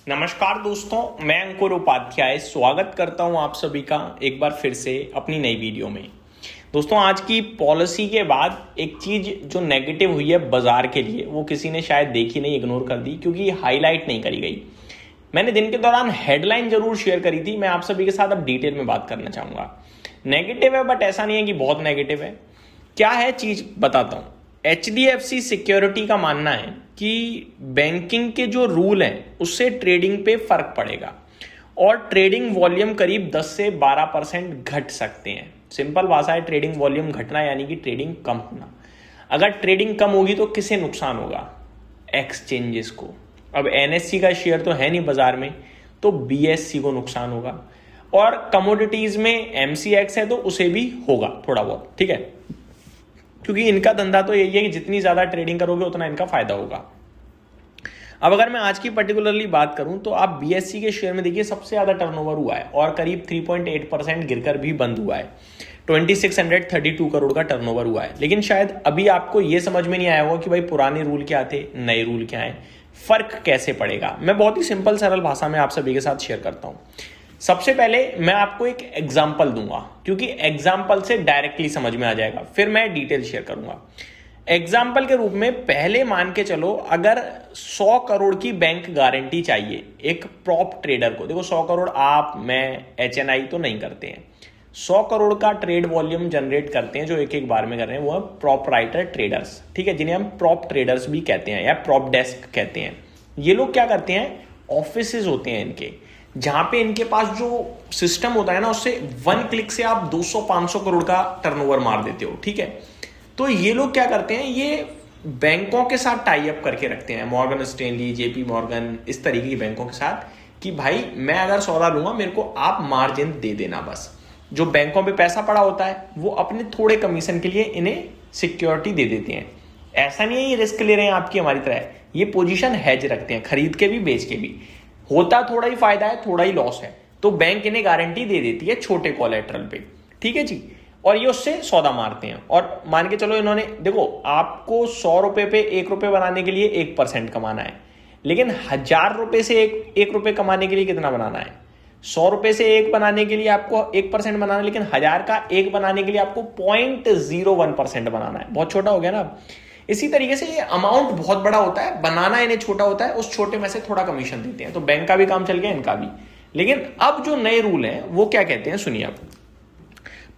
नमस्कार दोस्तों, मैं अंकुर उपाध्याय स्वागत करता हूं आप सभी का एक बार फिर से अपनी नई वीडियो में। दोस्तों, आज की पॉलिसी के बाद एक चीज जो नेगेटिव हुई है बाजार के लिए, वो किसी ने शायद देखी नहीं, इग्नोर कर दी क्योंकि हाईलाइट नहीं करी गई। मैंने दिन के दौरान हेडलाइन जरूर शेयर करी थी, मैं आप सभी के साथ अब डिटेल में बात करना चाहूंगा। नेगेटिव है बट ऐसा नहीं है कि बहुत नेगेटिव है। क्या है चीज बताता हूं। HDFC सिक्योरिटी का मानना है कि बैंकिंग के जो रूल हैं उससे ट्रेडिंग पे फर्क पड़ेगा और ट्रेडिंग वॉल्यूम करीब 10 से 12% घट सकते हैं। सिंपल भाषा है, ट्रेडिंग वॉल्यूम घटना यानी कि ट्रेडिंग कम होना। अगर ट्रेडिंग कम होगी तो किसे नुकसान होगा? एक्सचेंजेस को। अब NSE का शेयर तो है नहीं बाजार में, तो BSE को नुकसान होगा और कमोडिटीज में MCX है तो उसे भी होगा थोड़ा बहुत, ठीक है, क्योंकि इनका धंधा तो यही है कि जितनी ज्यादा ट्रेडिंग करोगे उतना इनका फायदा होगा। अब अगर मैं आज की पर्टिकुलरली बात करूं तो आप BSE के शेयर में देखिए सबसे ज्यादा टर्नओवर हुआ है और करीब 3.8% गिरकर भी बंद हुआ है। 2632 करोड़ का टर्नओवर हुआ है। लेकिन शायद अभी आपको यह समझ में नहीं आया होगा कि भाई पुराने रूल क्या थे, नए रूल क्या है, फर्क कैसे पड़ेगा। मैं बहुत ही सिंपल सरल भाषा में आप सभी के साथ शेयर करता हूं। सबसे पहले मैं आपको एक एग्जाम्पल दूंगा क्योंकि एग्जाम्पल से डायरेक्टली समझ में आ जाएगा, फिर मैं डिटेल शेयर करूंगा। एग्जाम्पल के रूप में पहले मान के चलो, अगर 100 करोड़ की बैंक गारंटी चाहिए एक प्रॉप ट्रेडर को। देखो 100 करोड़ आप, मैं, HNI तो नहीं करते हैं। 100 करोड़ का ट्रेड वॉल्यूम जनरेट करते हैं जो एक एक बार में कर रहे हैं, वो है प्रोपराइटर ट्रेडर्स, ठीक है, जिन्हें हम प्रॉप ट्रेडर्स भी कहते हैं या प्रॉप डेस्क कहते हैं। ये लोग क्या करते हैं, ऑफिसेज होते हैं इनके, जहां पे इनके पास जो सिस्टम होता है ना, उससे 1 क्लिक से आप 200-500 करोड़ का टर्नओवर मार देते हो, ठीक है। तो ये लोग क्या करते हैं, ये बैंकों के साथ टाई अप करके रखते हैं, मॉर्गन स्टैनली, JP मॉर्गन, इस तरीके की बैंकों के साथ, कि भाई मैं अगर सौदा लूंगा मेरे को आप मार्जिन दे देना बस। जो बैंकों पे पैसा पड़ा होता है वो अपने थोड़े कमीशन के लिए इन्हें सिक्योरिटी दे देते हैं। ऐसा नहीं है ये रिस्क ले रहे हैं आपकी हमारी तरह, ये पोजीशन हेज रखते हैं, खरीद के भी बेच के भी। होता थोड़ा ही फायदा है, थोड़ा ही लॉस है, तो बैंक इन्हें गारंटी दे देती है छोटे कोलेट्रल पे, ठीक है जी। और ये उससे सौदा मारते हैं। और मान के चलो इन्होंने, देखो आपको 100 रुपए पे 1 रुपए बनाने के लिए 1% कमाना है, लेकिन 1000 रुपए से 1 रुपए कमाने के लिए कितना बनाना है? 100 रुपए से 1 बनाने के लिए आपको 1% बनाना है, लेकिन 1000 का 1 बनाने के लिए आपको 0.01% बनाना है। बहुत छोटा हो गया ना। इसी तरीके से ये अमाउंट बहुत बड़ा होता है, बनाना इन्हें छोटा होता है, उस छोटे में से थोड़ा कमीशन देते हैं। तो बैंक का भी काम चल गया, इनका भी। लेकिन अब जो नए रूल हैं वो क्या कहते हैं, सुनिए आप।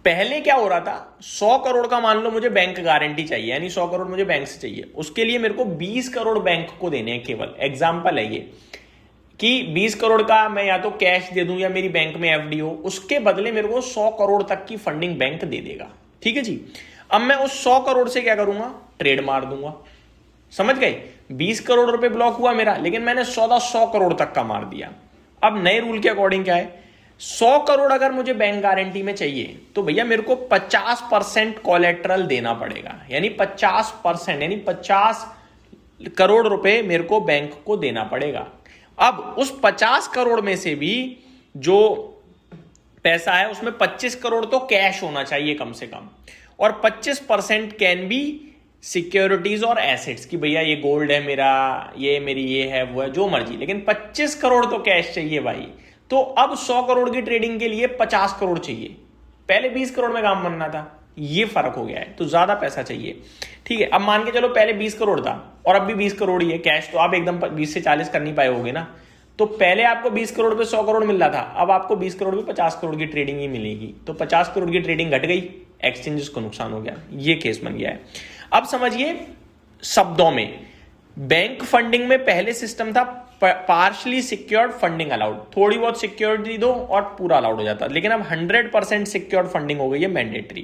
पहले क्या हो रहा था, 100 करोड़ का मान लो मुझे बैंक गारंटी चाहिए, यानी 100 करोड़ मुझे बैंक से चाहिए, उसके लिए मेरे को 20 करोड़ बैंक को देने हैं केवल। एग्जाम्पल है ये कि 20 करोड़ का मैं या तो कैश दे दूं या मेरी बैंक में FD हो, उसके बदले मेरे को 100 करोड़ तक की फंडिंग बैंक दे देगा, ठीक है जी। अब मैं उस 100 करोड़ से क्या करूंगा, ट्रेड मार दूंगा। समझ गए? 20 करोड़ रुपए ब्लॉक हुआ मेरा, लेकिन मैंने सौदा 100 करोड़ तक का मार दिया। अब नए रूल के अकॉर्डिंग क्या है, 100 करोड़ अगर मुझे बैंक गारंटी में चाहिए तो भैया मेरे को 50% कोलेट्रल देना पड़ेगा, यानी 50%, यानी 50 करोड़ रुपए मेरे को बैंक को देना पड़ेगा। अब उस 50 करोड़ में से भी जो पैसा है उसमें 25 करोड़ तो कैश होना चाहिए कम से कम, और 25% कैन बी सिक्योरिटीज और एसेट्स, कि भैया ये गोल्ड है मेरा, ये मेरी ये है, वो है, जो मर्जी, लेकिन 25 करोड़ तो कैश चाहिए भाई। तो अब 100 करोड़ की ट्रेडिंग के लिए 50 करोड़ चाहिए, पहले 20 करोड़ में काम बनना था, ये फर्क हो गया है, तो ज्यादा पैसा चाहिए, ठीक है। अब मान के चलो पहले 20 करोड़ था और अब भी 20 करोड़ ही है कैश, तो आप एकदम 20 से 40 कर नहीं पाए होगे ना। तो पहले आपको 20 करोड़ पे 100 करोड़ मिल रहा था, अब आपको 20 करोड़ पे 50 करोड़ की ट्रेडिंग ही मिलेगी, तो 50 करोड़ की ट्रेडिंग घट गई, एक्सचेंजेस को नुकसान हो गया, ये केस बन गया है। अब समझिए शब्दों में, बैंक फंडिंग में पहले सिस्टम था पार्शली सिक्योर्ड फंडिंग अलाउड, थोड़ी बहुत सिक्योरिटी दो और पूरा अलाउड हो जाता, लेकिन अब 100% सिक्योर्ड फंडिंग हो गई है, मैंडेटरी।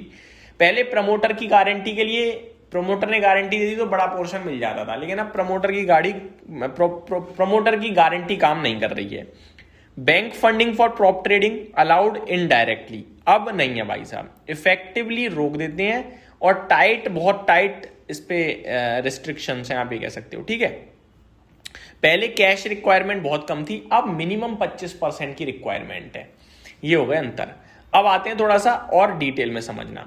पहले प्रमोटर की गारंटी के लिए प्रमोटर ने गारंटी दे दी तो बड़ा पोर्शन मिल जाता था, लेकिन अब प्रमोटर की गारंटी काम नहीं कर रही है। Bank funding for prop trading allowed indirectly, अब नहीं है भाई साहब, इफेक्टिवली रोक देते हैं, और टाइट, बहुत टाइट इस पे रिस्ट्रिक्शन हैं, आप ये कह सकते हो, ठीक है। पहले कैश रिक्वायरमेंट बहुत कम थी, अब मिनिमम 25% की रिक्वायरमेंट है, ये हो गया अंतर। अब आते हैं थोड़ा सा और डिटेल में समझना।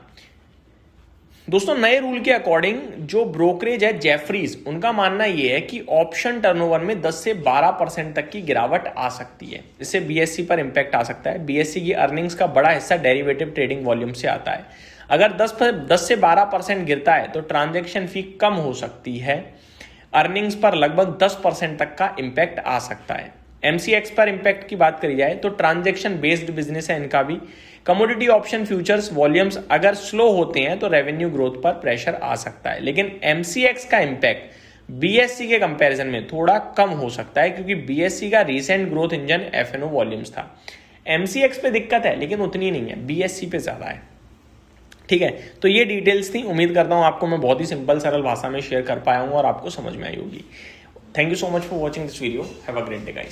दोस्तों नए रूल के अकॉर्डिंग जो ब्रोकरेज है जेफरीज, उनका मानना यह है कि ऑप्शन टर्नओवर में 10 से 12% तक की गिरावट आ सकती है। इससे बीएससी पर इंपैक्ट आ सकता है। बीएससी की अर्निंग्स का बड़ा हिस्सा डेरिवेटिव ट्रेडिंग वॉल्यूम से आता है। अगर 10 से 12% गिरता है तो ट्रांजैक्शन फी कम हो सकती है। अर्निंग्स पर लगभग 10% तक का इंपैक्ट आ सकता है। एमसीएक्स पर इंपैक्ट की बात करी जाए तो ट्रांजैक्शन बेस्ड बिजनेस है इनका भी। कमोडिटी ऑप्शन फ्यूचर्स वॉल्यूम्स अगर स्लो होते हैं तो रेवेन्यू ग्रोथ पर प्रेशर आ सकता है, लेकिन एमसीएक्स का इंपैक्ट बीएससी के कंपैरिजन में थोड़ा कम हो सकता है क्योंकि बीएससी का recent growth engine FNO volumes था। एमसीएक्स पे दिक्कत है लेकिन उतनी नहीं है, बीएससी पे ज्यादा है। ठीक है, तो ये डिटेल्स थी। उम्मीद करता हूं आपको मैं बहुत ही सिंपल सरल भाषा में शेयर कर पाया हूं और आपको समझ में आई होगी। Thank you so much for watching this video. Have a great day guys.